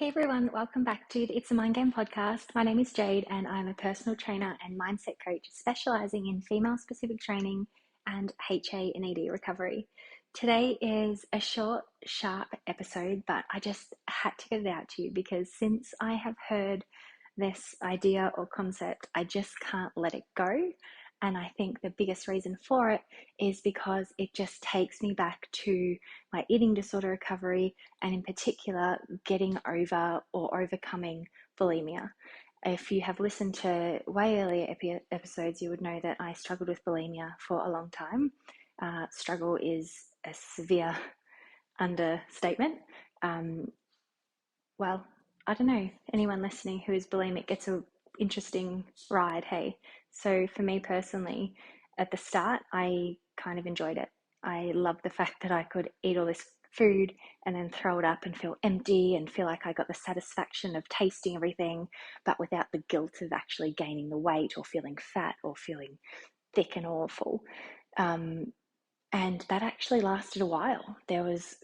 Hey everyone, welcome back to the It's a Mind Game podcast. My name is Jade and I'm a personal trainer and mindset coach specializing in female specific training and HA and ED recovery. Today is a short, sharp episode, but I just had to get it out to you because since I have heard this idea or concept, I just can't let it go. And I think the biggest reason for it is because it just takes me back to my eating disorder recovery and in particular getting over or overcoming bulimia. If you have listened to way earlier episodes, you would know that I struggled with bulimia for a long time. Struggle is a severe understatement. Well, I don't know, anyone listening who is bulimic gets an interesting ride, hey? So for me personally, at the start, I kind of enjoyed it. I loved the fact that I could eat all this food and then throw it up and feel empty and feel like I got the satisfaction of tasting everything, but without the guilt of actually gaining the weight or feeling fat or feeling thick and awful. And that actually lasted a while. There was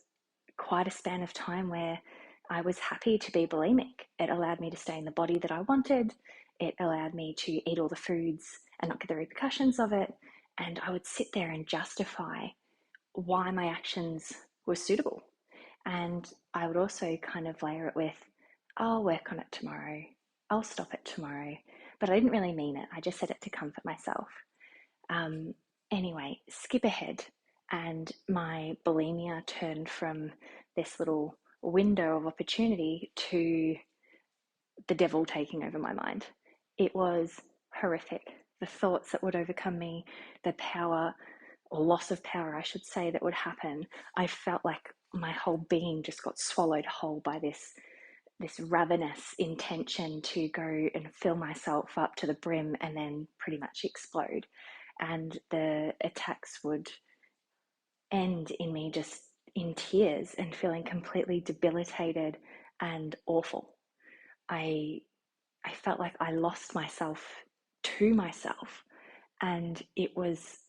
quite a span of time where I was happy to be bulimic. It allowed me to stay in the body that I wanted. It allowed me to eat all the foods and not get the repercussions of it. And I would sit there and justify why my actions were suitable. And I would also kind of layer it with, I'll work on it tomorrow. I'll stop it tomorrow. But I didn't really mean it. I just said it to comfort myself. Anyway, skip ahead. And my bulimia turned from this little window of opportunity to the devil taking over my mind. It was horrific. The thoughts that would overcome me, the power or loss of power, I should say, that would happen. I felt like my whole being just got swallowed whole by this ravenous intention to go and fill myself up to the brim and then pretty much explode. And the attacks would end in me just in tears and feeling completely debilitated and awful. I felt like I lost myself to myself, and it was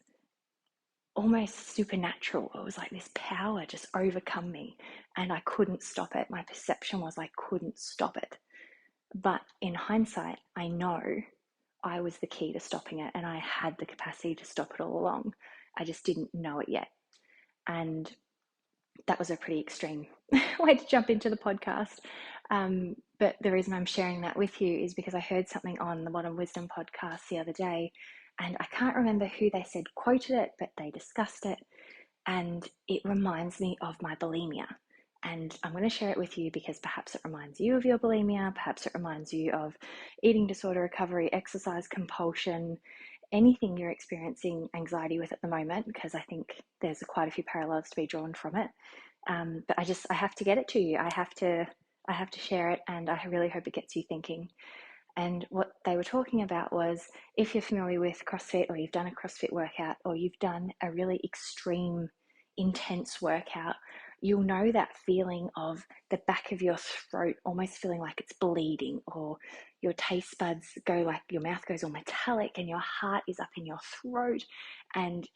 almost supernatural. It was like this power just overcome me and I couldn't stop it. My perception was I couldn't stop it. But in hindsight, I know I was the key to stopping it and I had the capacity to stop it all along. I just didn't know it yet. And that was a pretty extreme way to jump into the podcast. But the reason I'm sharing that with you is because I heard something on the Modern Wisdom podcast the other day, and I can't remember who they said quoted it, but they discussed it, and it reminds me of my bulimia. And I'm going to share it with you because perhaps it reminds you of your bulimia, perhaps it reminds you of eating disorder recovery, exercise compulsion, anything you're experiencing anxiety with at the moment, because I think there's quite a few parallels to be drawn from it. But I have to get it to you. I have to share it, and I really hope it gets you thinking. And what they were talking about was, if you're familiar with CrossFit or you've done a CrossFit workout or you've done a really extreme, intense workout, you'll know that feeling of the back of your throat almost feeling like it's bleeding, or your taste buds go like your mouth goes all metallic and your heart is up in your throat and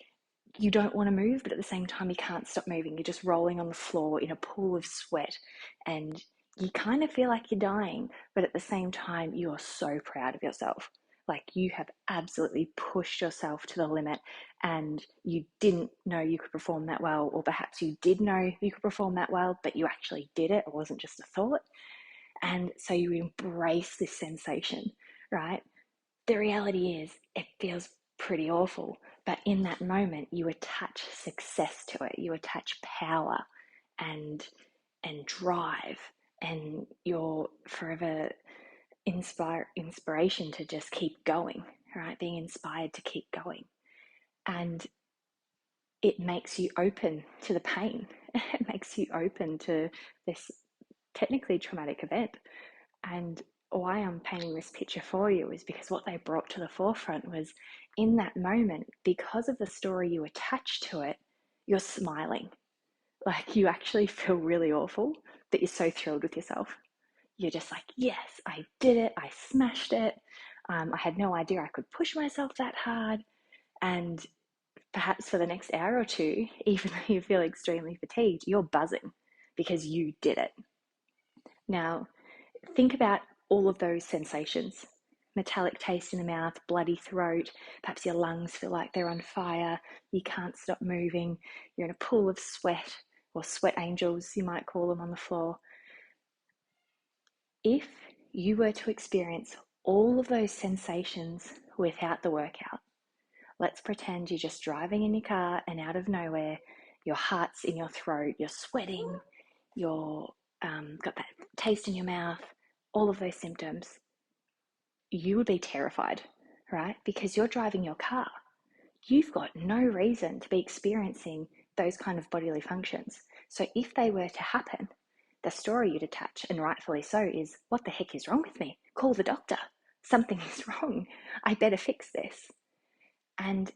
you don't want to move, but at the same time you can't stop moving. You're just rolling on the floor in a pool of sweat and you kind of feel like you're dying, but at the same time you are so proud of yourself. Like you have absolutely pushed yourself to the limit and you didn't know you could perform that well, or perhaps you did know you could perform that well, but you actually did it. It wasn't just a thought. And so you embrace this sensation, right? The reality is it feels pretty awful, but in that moment you attach success to it. You attach power and drive, and your forever inspiration to just keep going, right? Being inspired to keep going. And it makes you open to the pain. It makes you open to this technically traumatic event. And why I'm painting this picture for you is because what they brought to the forefront was, in that moment, because of the story you attach to it, you're smiling. Like you actually feel really awful, but you're so thrilled with yourself. You're just like, yes, I did it. I smashed it. I had no idea I could push myself that hard. And perhaps for the next hour or two, even though you feel extremely fatigued, you're buzzing because you did it. Now, think about all of those sensations: metallic taste in the mouth, bloody throat, perhaps your lungs feel like they're on fire, you can't stop moving, you're in a pool of sweat, or sweat angels, you might call them, on the floor. If you were to experience all of those sensations without the workout, let's pretend you're just driving in your car and out of nowhere, your heart's in your throat, you're sweating, you're got that taste in your mouth, all of those symptoms, you would be terrified, right? Because you're driving your car. You've got no reason to be experiencing those kind of bodily functions. So if they were to happen, the story you'd attach, and rightfully so, is, what the heck is wrong with me? Call the doctor. Something is wrong. I better fix this. And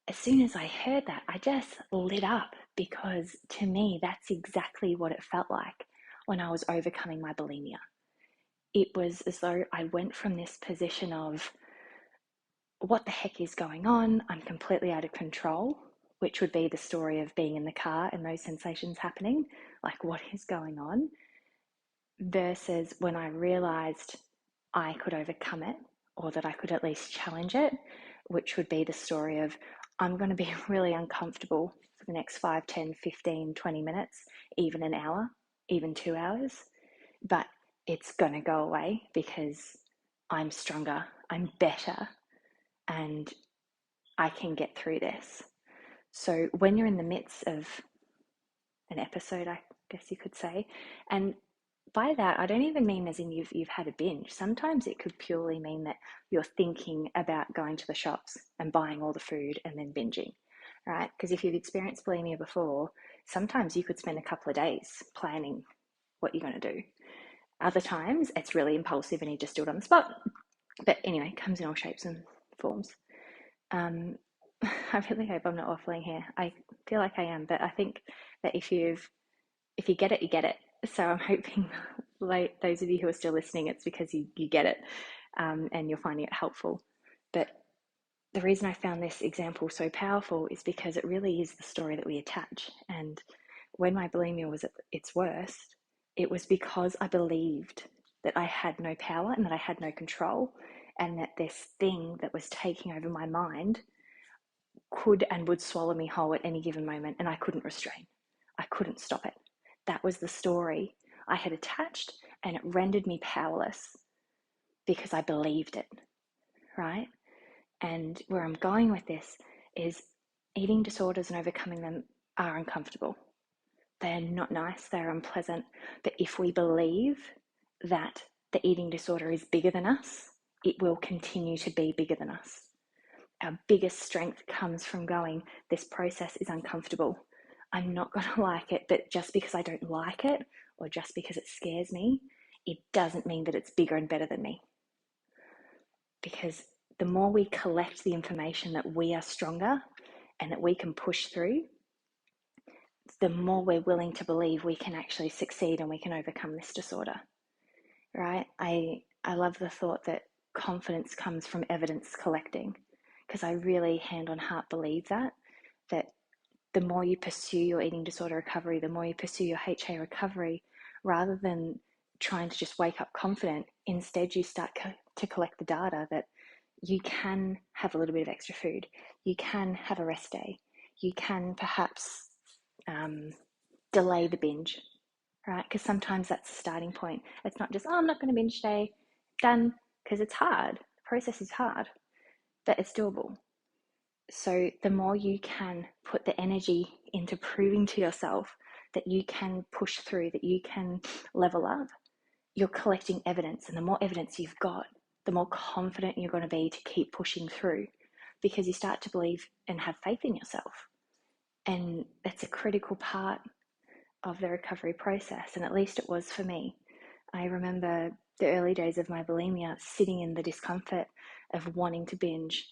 as soon as I heard that, I just lit up, because to me, that's exactly what it felt like when I was overcoming my bulimia. It was as though I went from this position of, what the heck is going on? I'm completely out of control, which would be the story of being in the car and those sensations happening, like, what is going on? Versus when I realized I could overcome it, or that I could at least challenge it, which would be the story of, I'm going to be really uncomfortable for the next 5, 10, 15, 20 minutes, even an hour, even 2 hours, but it's going to go away because I'm stronger, I'm better, and I can get through this. So when you're in the midst of an episode, I guess you could say, and by that, I don't even mean as in you've had a binge. Sometimes it could purely mean that you're thinking about going to the shops and buying all the food and then binging, right? Because if you've experienced bulimia before, sometimes you could spend a couple of days planning what you're going to do. Other times it's really impulsive and you just do it on the spot. But anyway, it comes in all shapes and forms. I really hope I'm not waffling here. I feel like I am, but I think that if you get it, you get it. So I'm hoping, like, those of you who are still listening, it's because you get it, and you're finding it helpful. But the reason I found this example so powerful is because it really is the story that we attach. And when my bulimia was at its worst, it was because I believed that I had no power and that I had no control, and that this thing that was taking over my mind could and would swallow me whole at any given moment, and I couldn't restrain. I couldn't stop it. That was the story I had attached, and it rendered me powerless because I believed it, right? And where I'm going with this is, eating disorders and overcoming them are uncomfortable. They are not nice, they're unpleasant. But if we believe that the eating disorder is bigger than us, it will continue to be bigger than us. Our biggest strength comes from going, this process is uncomfortable. I'm not going to like it, but just because I don't like it, or just because it scares me, it doesn't mean that it's bigger and better than me. Because the more we collect the information that we are stronger and that we can push through, the more we're willing to believe we can actually succeed and we can overcome this disorder, right? I love the thought that confidence comes from evidence collecting, because I really, hand on heart, believe that the more you pursue your eating disorder recovery, the more you pursue your HA recovery, rather than trying to just wake up confident, instead you start to collect the data that you can have a little bit of extra food, you can have a rest day, you can perhaps delay the binge, right? Because sometimes that's the starting point. It's not just, oh, I'm not going to binge today, done, because it's hard. The process is hard, but it's doable. So the more you can put the energy into proving to yourself that you can push through, that you can level up, you're collecting evidence. And the more evidence you've got, the more confident you're going to be to keep pushing through, because you start to believe and have faith in yourself. And that's a critical part of the recovery process. And at least it was for me. I remember the early days of my bulimia, sitting in the discomfort of wanting to binge,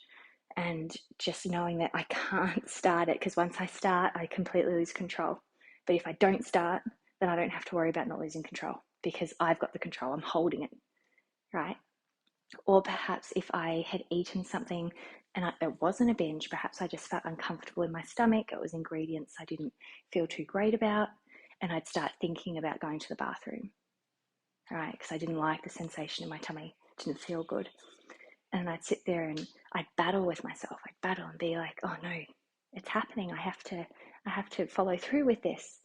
and just knowing that I can't start it, because once I start, I completely lose control. But if I don't start, then I don't have to worry about not losing control, because I've got the control, I'm holding it, right? Or perhaps if I had eaten something and it wasn't a binge, perhaps I just felt uncomfortable in my stomach, it was ingredients I didn't feel too great about, and I'd start thinking about going to the bathroom. right? Because I didn't like the sensation in my tummy, it didn't feel good. And I'd sit there and I'd battle with myself. I'd battle and be like, oh no, it's happening. I have to follow through with this,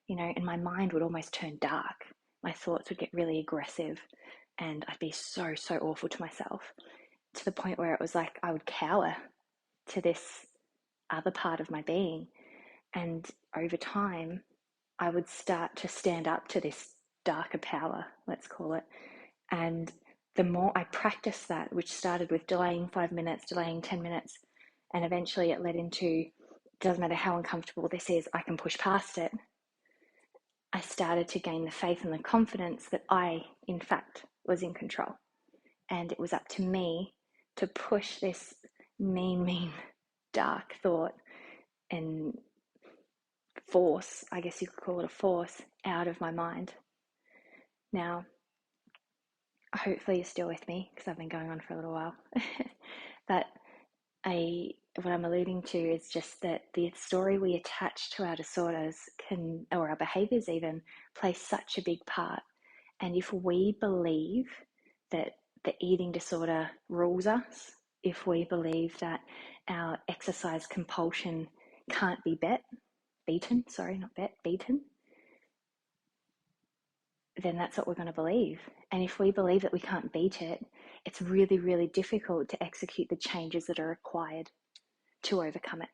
and my mind would almost turn dark. My thoughts would get really aggressive and I'd be so, so awful to myself, to the point where it was like I would cower to this other part of my being. And over time, I would start to stand up to this darker power, let's call it. And the more I practiced that, which started with delaying 5 minutes, delaying 10 minutes, and eventually it led into, it doesn't matter how uncomfortable this is, I can push past it. I started to gain the faith and the confidence that I, in fact, was in control. And it was up to me to push this mean, dark thought and force, I guess you could call it a force, out of my mind. Now, hopefully you're still with me because I've been going on for a little while. But what I'm alluding to is just that the story we attach to our disorders can, or our behaviors even, play such a big part. And if we believe that the eating disorder rules us, if we believe that our exercise compulsion can't be beaten, then that's what we're going to believe. And if we believe that we can't beat it, it's really, really difficult to execute the changes that are required to overcome it,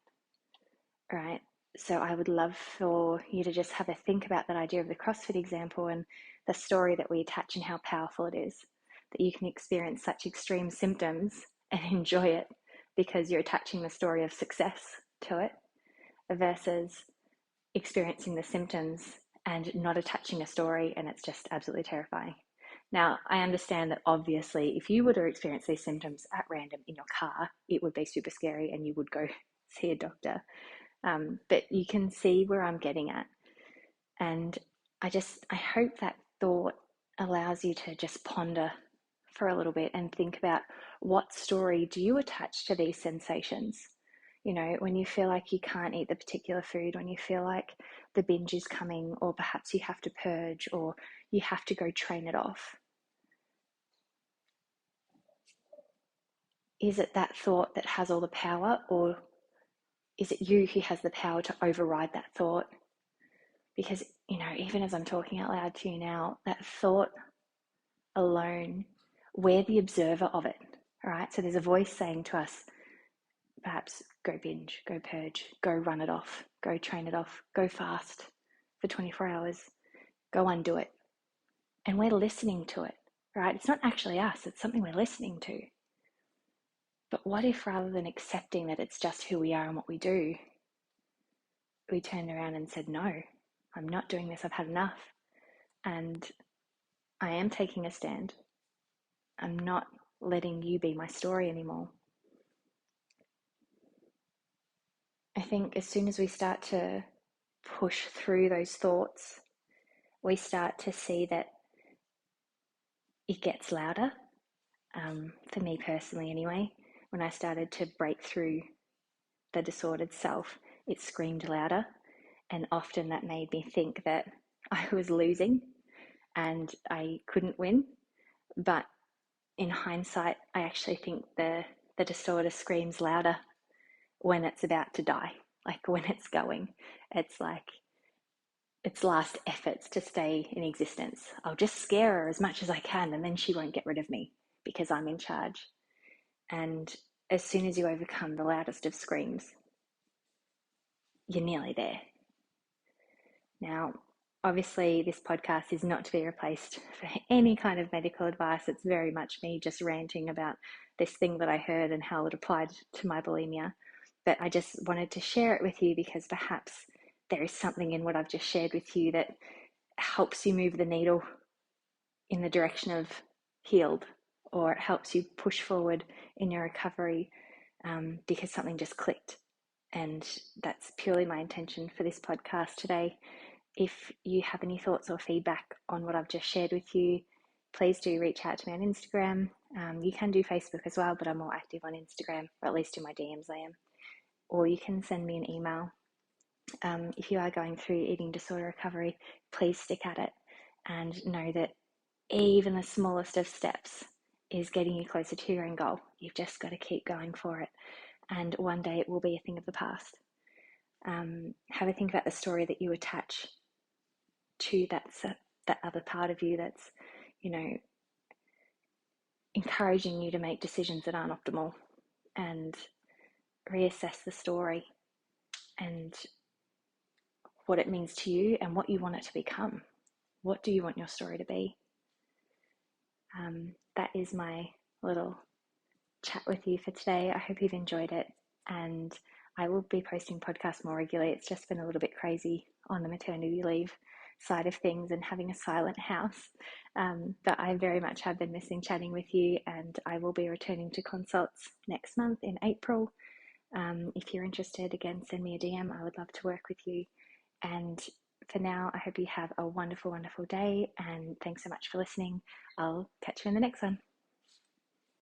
right? So I would love for you to just have a think about that idea of the CrossFit example and the story that we attach and how powerful it is, that you can experience such extreme symptoms and enjoy it because you're attaching the story of success to it, versus experiencing the symptoms and not attaching a story, and it's just absolutely terrifying. Now, I understand that obviously if you were to experience these symptoms at random in your car, it would be super scary and you would go see a doctor. But you can see where I'm getting at. And I hope that thought allows you to just ponder for a little bit and think about, what story do you attach to these sensations? When you feel like you can't eat the particular food, when you feel like the binge is coming, or perhaps you have to purge, or you have to go train it off. Is it that thought that has all the power, or is it you who has the power to override that thought? Because, even as I'm talking out loud to you now, that thought alone, we're the observer of it, all right? So there's a voice saying to us, perhaps, go binge, go purge, go run it off, go train it off, go fast for 24 hours, go undo it. And we're listening to it, right? It's not actually us, it's something we're listening to. But what if, rather than accepting that it's just who we are and what we do, we turned around and said, no, I'm not doing this, I've had enough. And I am taking a stand. I'm not letting you be my story anymore. I think as soon as we start to push through those thoughts, we start to see that it gets louder. For me personally, anyway, when I started to break through the disordered self, it screamed louder. And often that made me think that I was losing and I couldn't win. But in hindsight, I actually think the disorder screams louder when it's about to die, like when it's going. It's like its last efforts to stay in existence. I'll just scare her as much as I can, and then she won't get rid of me because I'm in charge. And as soon as you overcome the loudest of screams, you're nearly there. Now, obviously, this podcast is not to be replaced for any kind of medical advice. It's very much me just ranting about this thing that I heard and how it applied to my bulimia. But I just wanted to share it with you because perhaps there is something in what I've just shared with you that helps you move the needle in the direction of healed, or it helps you push forward in your recovery because something just clicked. And that's purely my intention for this podcast today. If you have any thoughts or feedback on what I've just shared with you, please do reach out to me on Instagram. You can do Facebook as well, but I'm more active on Instagram, or at least in my DMs I am. Or you can send me an email. If you are going through eating disorder recovery, please stick at it and know that even the smallest of steps is getting you closer to your end goal. You've just got to keep going for it. And one day it will be a thing of the past. Have a think about the story that you attach to that other part of you that's, you know, encouraging you to make decisions that aren't optimal, and reassess the story and what it means to you and what you want it to become. What do you want your story to be? That is my little chat with you for today. I hope you've enjoyed it, and I will be posting podcasts more regularly. It's just been a little bit crazy on the maternity leave side of things and having a silent house. But I very much have been missing chatting with you, and I will be returning to consults next month in April. If you're interested, again, send me a DM. I would love to work with you. And for now, I hope you have a wonderful, wonderful day. And thanks so much for listening. I'll catch you in the next one.